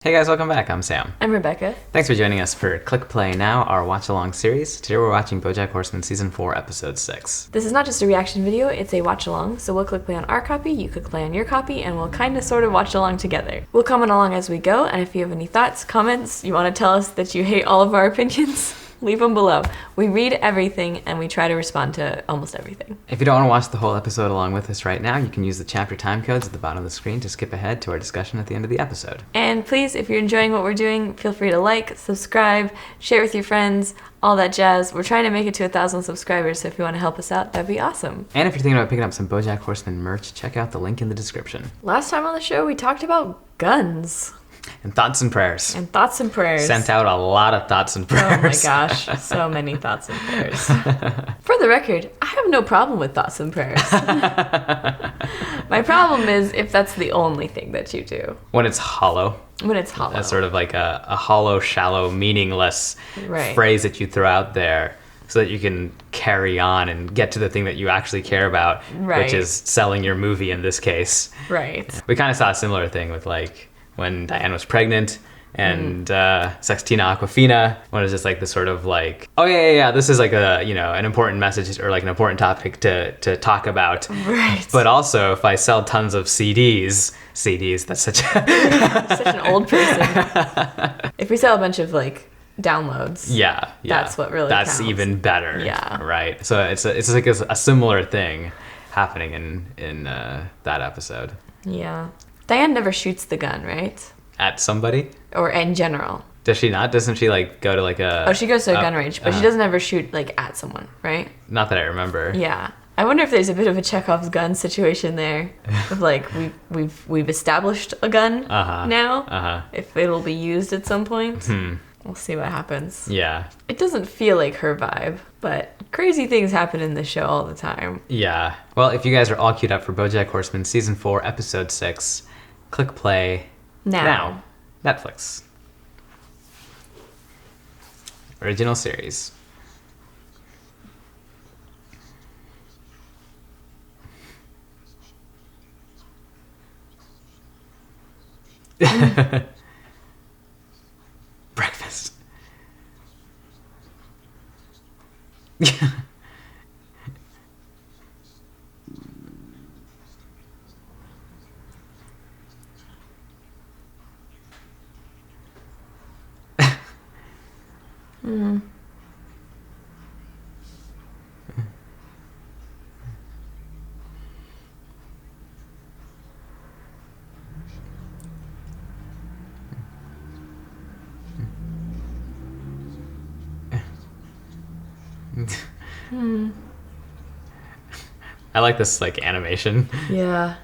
Hey guys, welcome back. I'm Sam. I'm Rebecca. Thanks for joining us for Click Play Now, our watch-along series. Today we're watching Bojack Horseman Season 4, Episode 6. This is not just a reaction video, it's a watch-along, so we'll click play on our copy, you click play on your copy, and we'll kind of sort of watch along together. We'll comment along as we go, and if you have any thoughts, comments, you want to tell us that you hate all of our opinions, leave them below. We read everything, and we try to respond to almost everything. If you don't want to watch the whole episode along with us right now, you can use the chapter time codes at the bottom of the screen to skip ahead to our discussion at the end of the episode. And please, if you're enjoying what we're doing, feel free to like, subscribe, share with your friends, all that jazz. We're trying to make it to 1,000 subscribers, so if you want to help us out, that'd be awesome. And if you're thinking about picking up some Bojack Horseman merch, check out the link in the description. Last time on the show, we talked about guns. And thoughts and prayers. And thoughts and prayers. Sent out a lot of thoughts and prayers. Oh my gosh, so many thoughts and prayers. For the record, I have no problem with thoughts and prayers. My problem is if that's the only thing that you do. When it's hollow. When it's hollow. That's sort of like a hollow, shallow, meaningless phrase that you throw out there so that you can carry on and get to the thing that you actually care about, which is selling your movie in this case. Right. We kind of saw a similar thing with like when Diane was pregnant and Sextina Aquafina, when it was just like this sort of like, oh yeah, this is like a, you know, an important message or like an important topic to talk about. Right. But also if I sell tons of CDs, that's such a... Such an old person. If we sell a bunch of like downloads. Yeah. That's what really That's counts. even better. Yeah. Right. So it's like a similar thing happening in that episode. Yeah. Diane never shoots the gun, right? At somebody? Or in general. Does she not? Doesn't she like go to like a... Oh, she goes to a gun range, but she doesn't ever shoot like at someone, right? Not that I remember. Yeah. I wonder if there's a bit of a Chekhov's gun situation there. Of like we've established a gun now. If it'll be used at some point. We'll see what happens. Yeah. It doesn't feel like her vibe, but crazy things happen in the show all the time. Yeah. Well, if you guys are all queued up for Bojack Horseman Season 4, Episode 6, click play now. Netflix. Original series. Breakfast. I like this like animation. Yeah.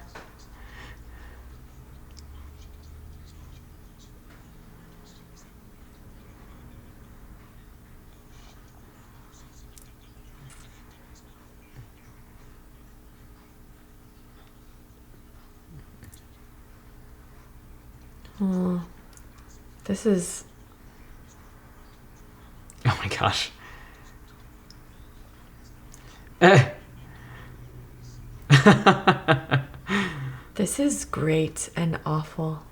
Oh, this is... Oh my gosh. This is great and awful.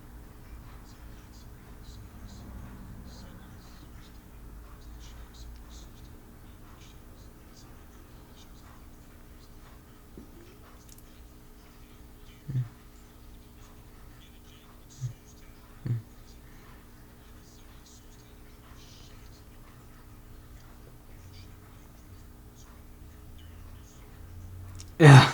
Yeah.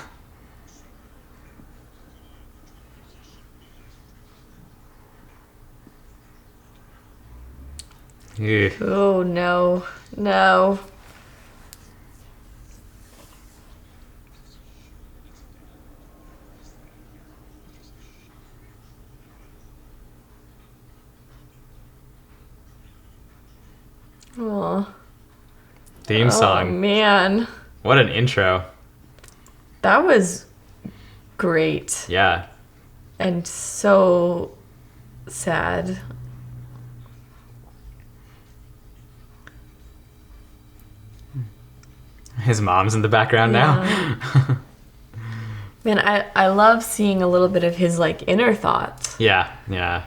Ew. Oh no, no. Oh. Theme song. Oh man. What an intro. That was great. Yeah. And so sad. His mom's in the background now. Man, I love seeing a little bit of his like inner thoughts. Yeah, yeah.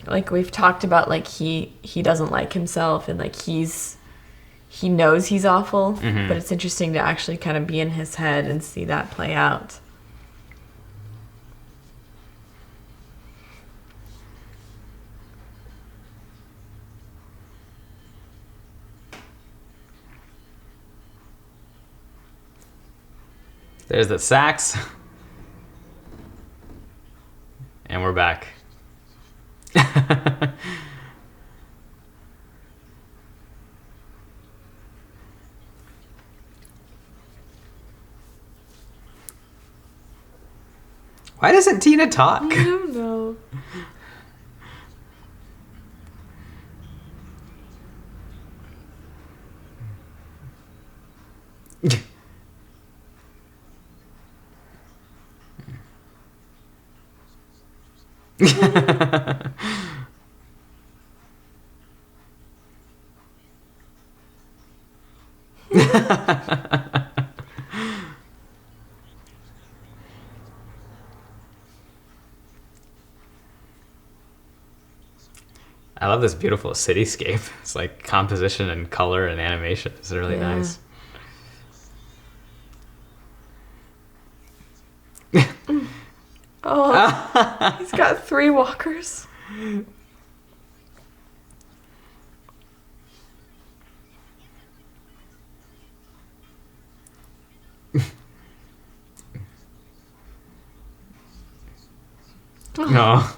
like we've talked about, like he doesn't like himself, and like he knows he's awful, but it's interesting to actually kind of be in his head and see that play out. There's the sax. And we're back. Why doesn't Tina talk? I don't know. I love this beautiful cityscape. It's like composition and color and animation. It's really nice. Oh, he's got 3 walkers. Oh.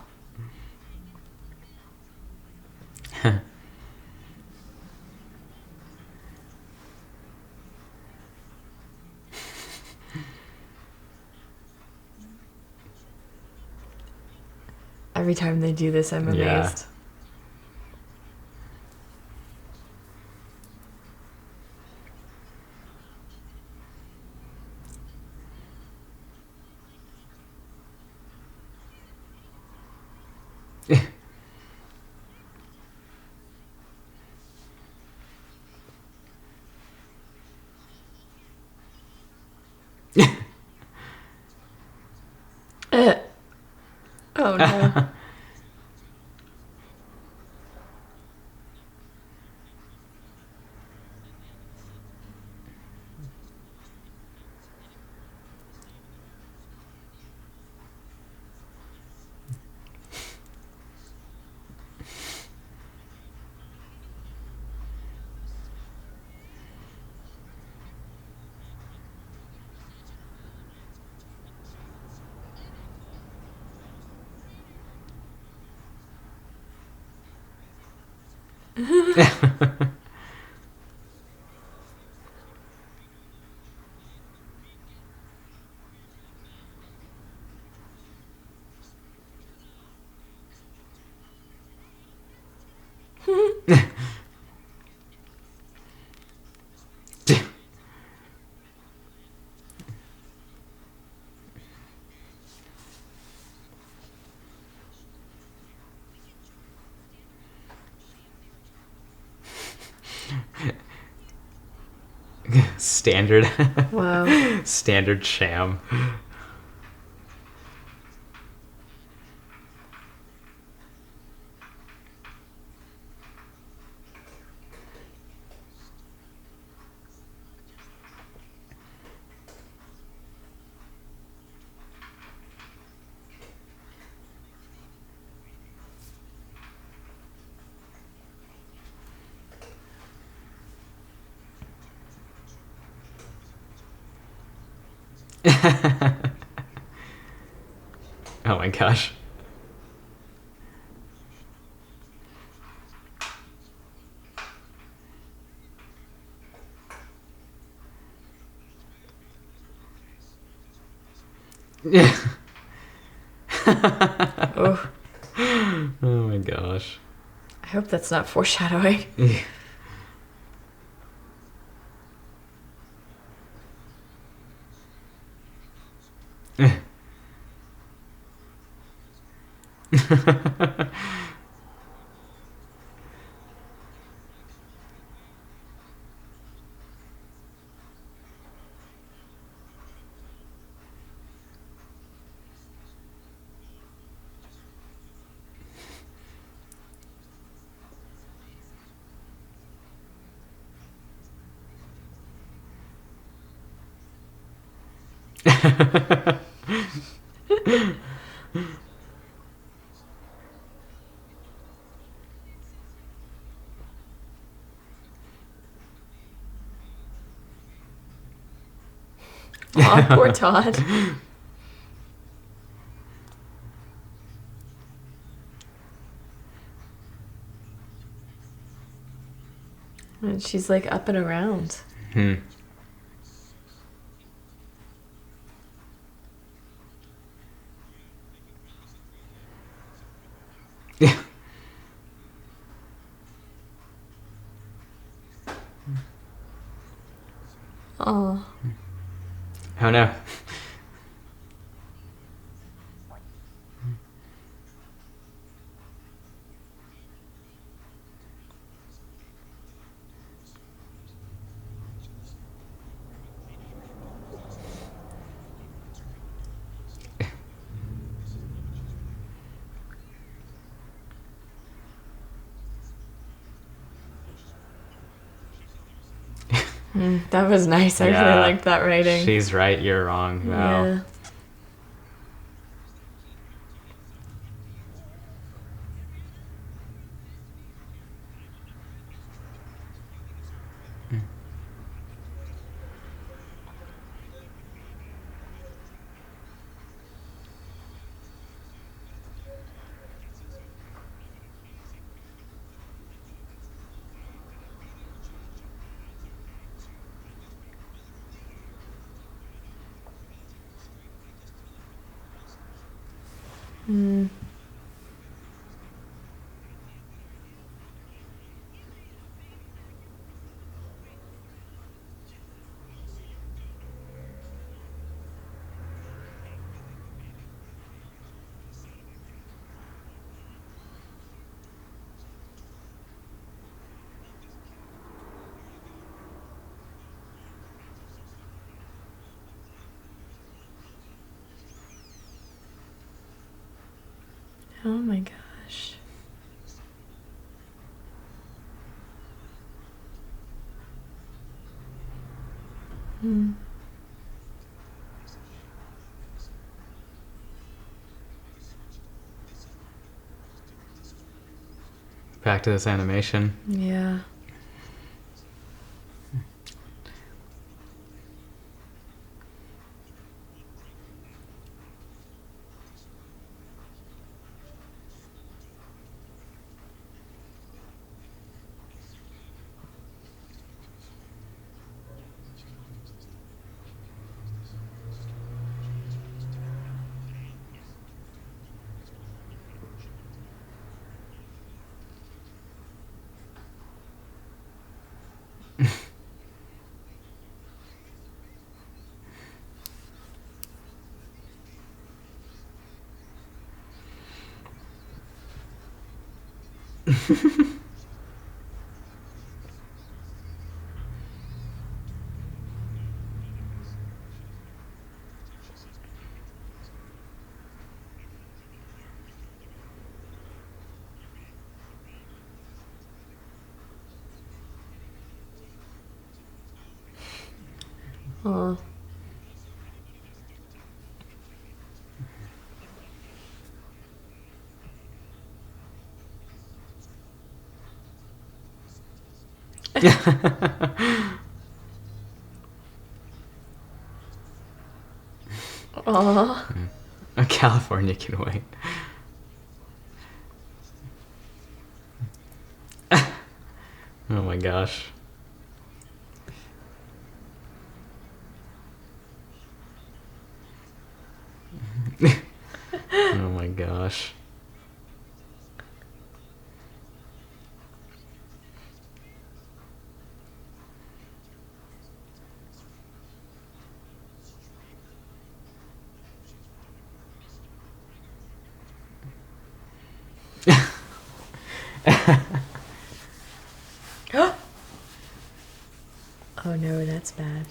Every time they do this, I'm amazed. Oh no. Standard. Wow. Standard sham. Oh my gosh. Yeah. Oh. Oh my gosh. I hope that's not foreshadowing. Aw, poor Todd. And she's like up and around. Hmm. Yeah. Oh. Oh no. That was nice. I really liked that writing. She's right, you're wrong. Wow. Yeah. Mm. Oh my gosh. Mm. Back to this animation. Yeah. Aw. Aw. California can wait. Oh my gosh. Oh my gosh. Oh no, that's bad.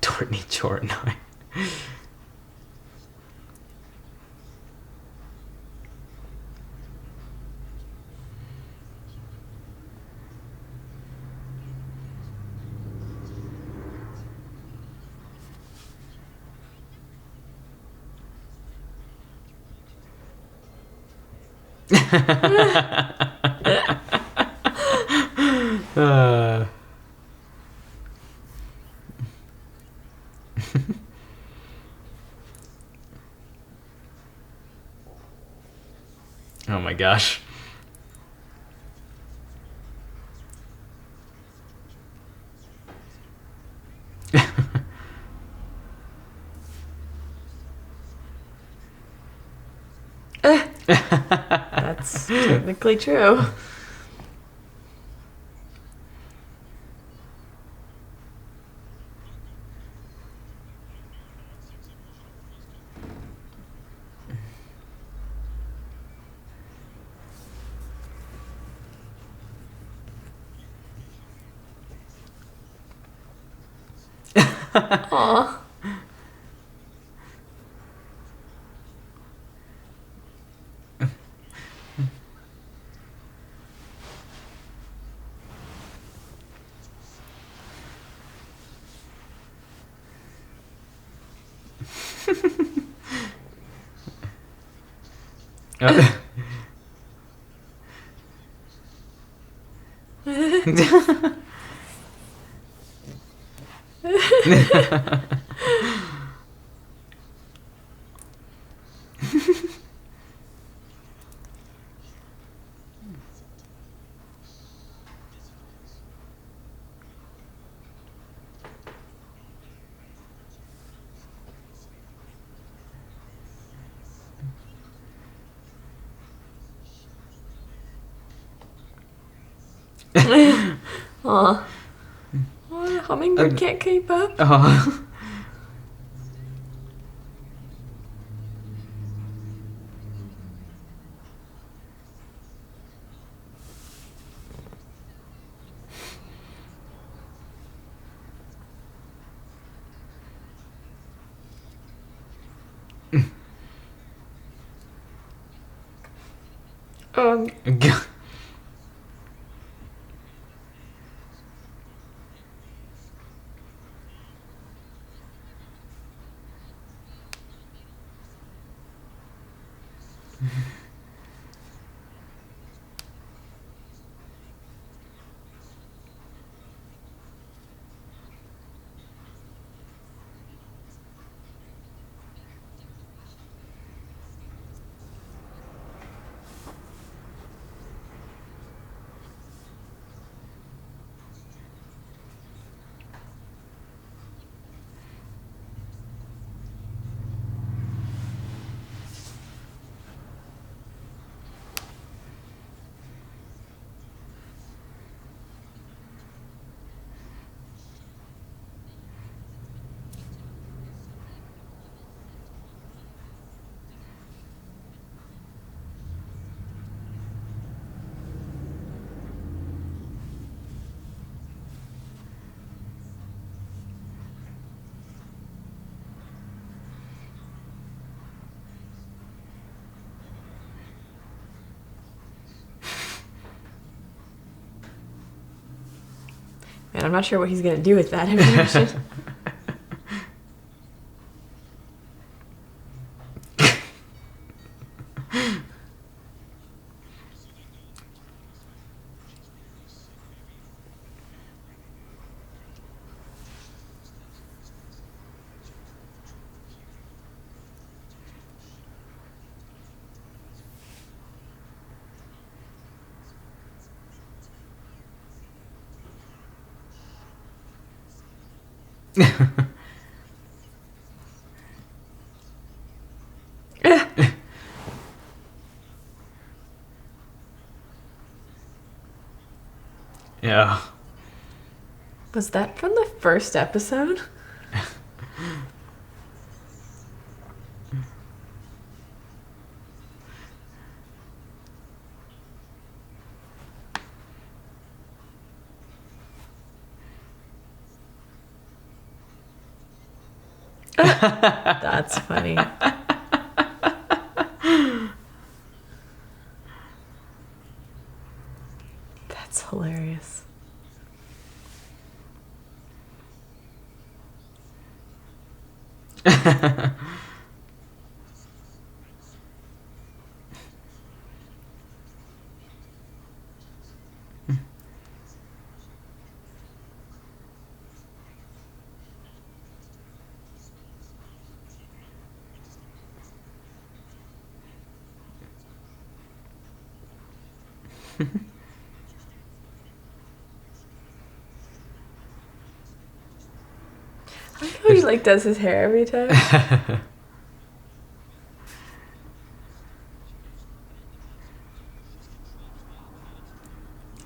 Courtney Chortnoy. Uh, oh my gosh. That's technically true. Aw. Aw. Oh, hummingbird can't keep up. Oh. Um, man, I'm not sure what he's gonna do with that information. Yeah. Was that from the first episode? That's funny. That's hilarious. I like how he like does his hair every time.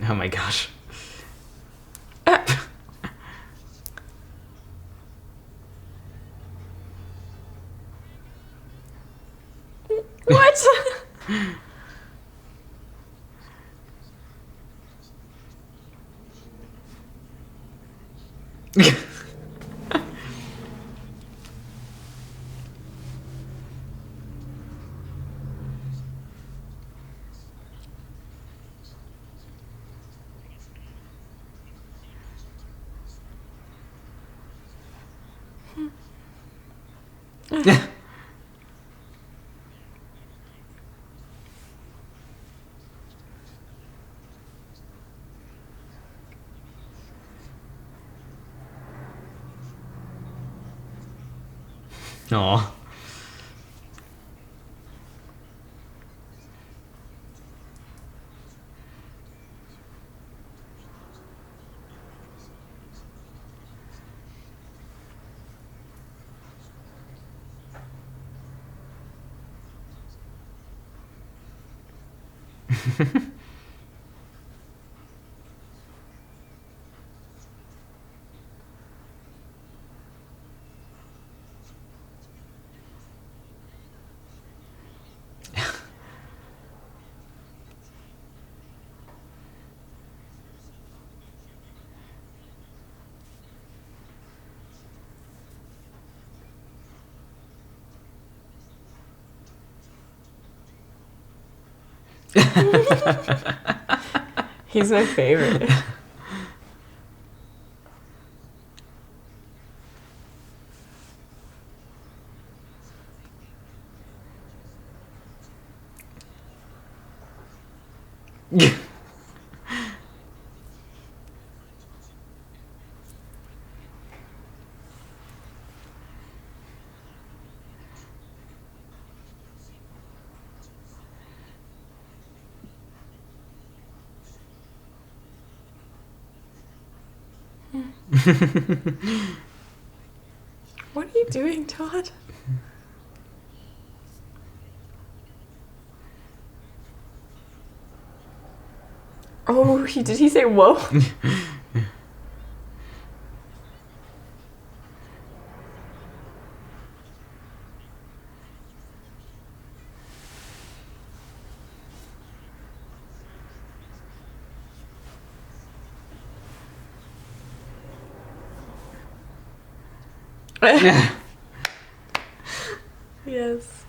Oh my gosh. What? Aw. He's my favorite. What are you doing, Todd? Oh, did he say whoa? Yes.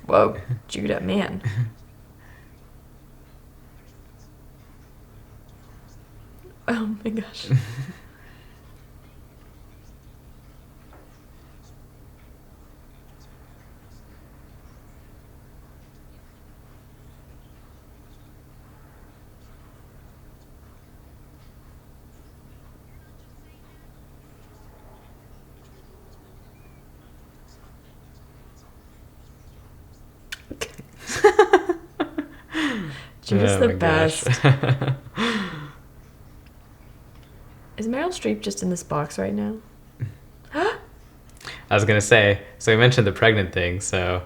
Whoa, Judah, man. Oh my gosh. Judah's Oh the my gosh. best. Is Meryl Streep just in this box right now? I was gonna say, so we mentioned the pregnant thing, so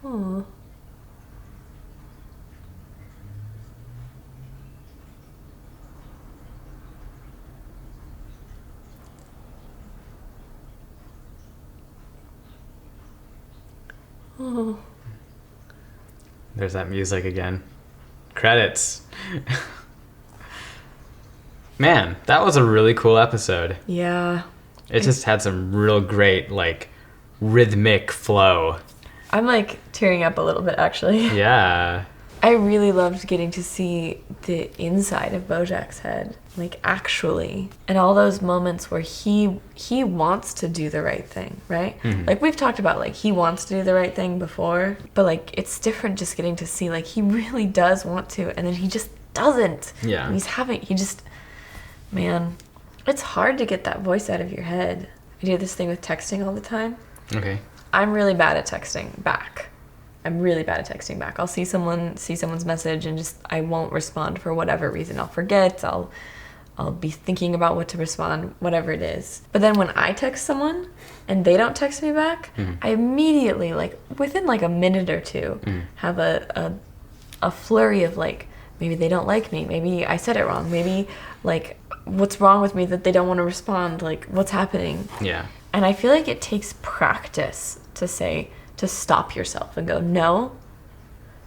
Oh. Oh. There's that music again. Credits. Man, that was a really cool episode. Yeah. It just had some real great, like, rhythmic flow. I'm like tearing up a little bit, actually. Yeah. I really loved getting to see the inside of Bojack's head, like actually, and all those moments where he wants to do the right thing, right? Mm-hmm. Like we've talked about, like he wants to do the right thing before, but like it's different just getting to see like he really does want to, and then he just doesn't. Yeah. And man, it's hard to get that voice out of your head. I do this thing with texting all the time. Okay. I'm really bad at texting back. I'll see someone's message and just I won't respond for whatever reason. I'll forget. I'll be thinking about what to respond, whatever it is. But then when I text someone and they don't text me back, I immediately, like within like a minute or two, have a flurry of like, maybe they don't like me, maybe I said it wrong, maybe like what's wrong with me that they don't want to respond, like what's happening. Yeah. And I feel like it takes practice to stop yourself and go, no,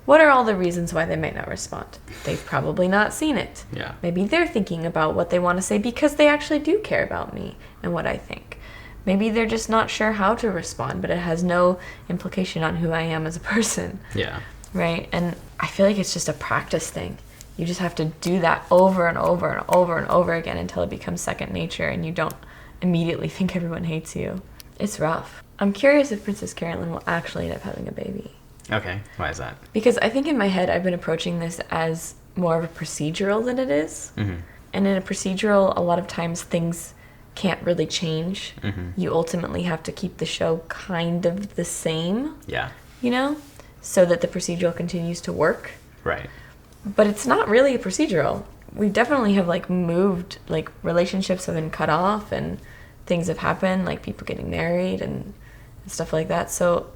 what are all the reasons why they might not respond? They've probably not seen it. Yeah. Maybe they're thinking about what they want to say because they actually do care about me and what I think. Maybe they're just not sure how to respond, but it has no implication on who I am as a person. Yeah. Right? And I feel like it's just a practice thing. You just have to do that over and over and over and over again until it becomes second nature and you don't immediately think everyone hates you. It's rough. I'm curious if Princess Carolyn will actually end up having a baby. Okay. Why is that? Because I think in my head I've been approaching this as more of a procedural than it is. Mm-hmm. And in a procedural, a lot of times things can't really change. Mm-hmm. You ultimately have to keep the show kind of the same, Yeah. you know, so that the procedural continues to work. Right. But it's not really a procedural. We definitely have like moved, like relationships have been cut off and things have happened, like people getting married and stuff like that. So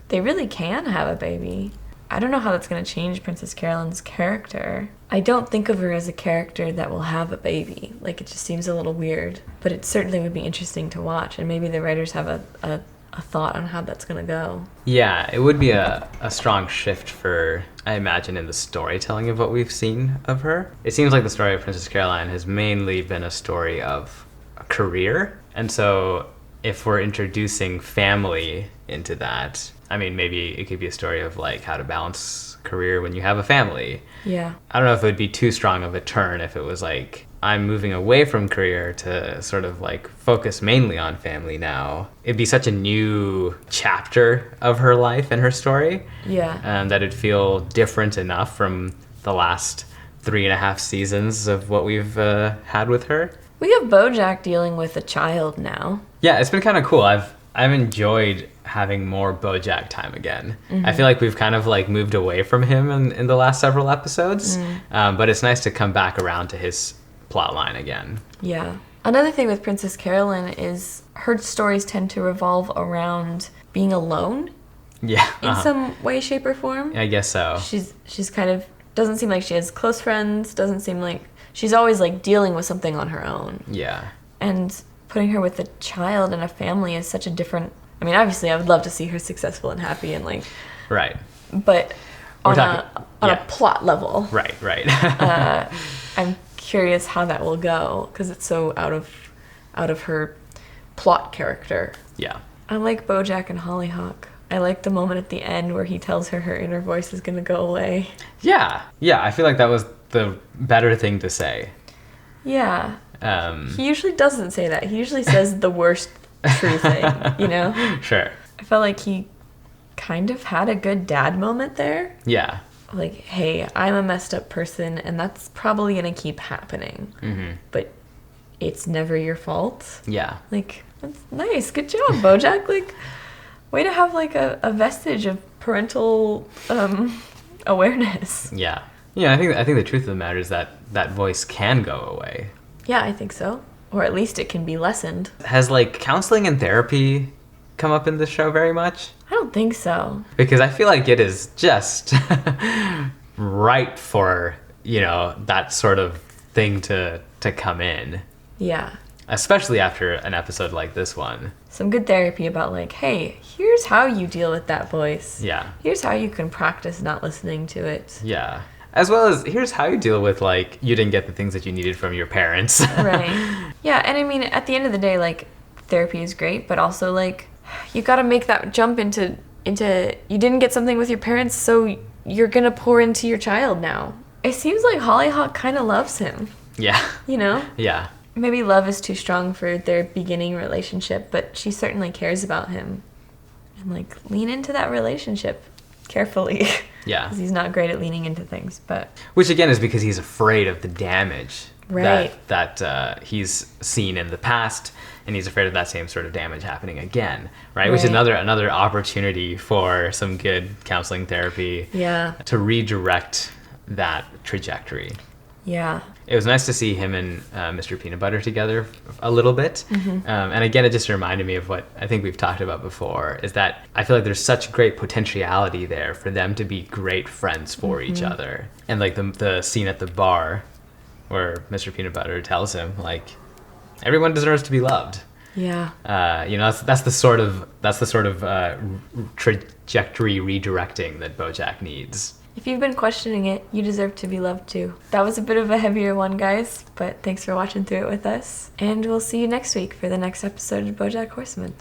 they really can have a baby. I don't know how that's going to change Princess Carolyn's character. I don't think of her as a character that will have a baby. Like, it just seems a little weird. But it certainly would be interesting to watch. And maybe the writers have a thought on how that's going to go. Yeah, it would be a strong shift for, I imagine, in the storytelling of what we've seen of her. It seems like the story of Princess Caroline has mainly been a story of a career. And so if we're introducing family into that, I mean, maybe it could be a story of like how to balance career when you have a family. Yeah. I don't know if it would be too strong of a turn if it was like, I'm moving away from career to sort of like focus mainly on family now. It'd be such a new chapter of her life and her story. Yeah. That it'd feel different enough from the last 3.5 seasons of what we've had with her. We have Bojack dealing with a child now. Yeah, it's been kind of cool. I've enjoyed having more Bojack time again. Mm-hmm. I feel like we've kind of like moved away from him in the last several episodes, but it's nice to come back around to his plot line again. Yeah. Another thing with Princess Carolyn is her stories tend to revolve around being alone Yeah. in some way, shape, or form. I guess so. She's kind of, doesn't seem like she has close friends, doesn't seem like, she's always like dealing with something on her own. Yeah. And putting her with a child and a family is such a different, I mean, obviously I would love to see her successful and happy and like, Right. but on a plot level. Right. I'm curious how that will go because it's so out of her plot character. Yeah. I like Bojack and Hollyhock. I like the moment at the end where he tells her her inner voice is going to go away. Yeah. I feel like that was the better thing to say. Yeah. He usually doesn't say that. He usually says the worst true thing, you know? Sure. I felt like he kind of had a good dad moment there. Yeah. Like, hey, I'm a messed up person, and that's probably going to keep happening. Mm-hmm. But it's never your fault. Yeah. Like, that's nice. Good job, Bojack. Like, way to have, like, a vestige of parental awareness. Yeah. Yeah, I think the truth of the matter is that that voice can go away. Yeah, I think so. Or at least it can be lessened. Has like counseling and therapy come up in the show very much? I don't think so. Because I feel like it is just right for, you know, that sort of thing to come in. Yeah. Especially after an episode like this one. Some good therapy about like, hey, here's how you deal with that voice. Yeah. Here's how you can practice not listening to it. Yeah. As well as here's how you deal with like you didn't get the things that you needed from your parents. Right. Yeah, and I mean at the end of the day, like therapy is great, but also like you gotta make that jump into you didn't get something with your parents, so you're gonna pour into your child now. It seems like Hollyhock kinda loves him. Yeah. You know? Yeah. Maybe love is too strong for their beginning relationship, but she certainly cares about him. And like lean into that relationship carefully. Yeah. Because he's not great at leaning into things, but Which again is because he's afraid of the damage Right. that he's seen in the past, and he's afraid of that same sort of damage happening again, right? Which is another opportunity for some good counseling therapy yeah. to redirect that trajectory. Yeah. It was nice to see him and Mr. Peanut Butter together a little bit. Mm-hmm. And again, it just reminded me of what I think we've talked about before, is that I feel like there's such great potentiality there for them to be great friends for each other. And like the scene at the bar where Mr. Peanut Butter tells him, like, everyone deserves to be loved. Yeah. You know, that's the sort of trajectory redirecting that Bojack needs. If you've been questioning it, you deserve to be loved too. That was a bit of a heavier one, guys, but thanks for watching through it with us. And we'll see you next week for the next episode of Bojack Horseman.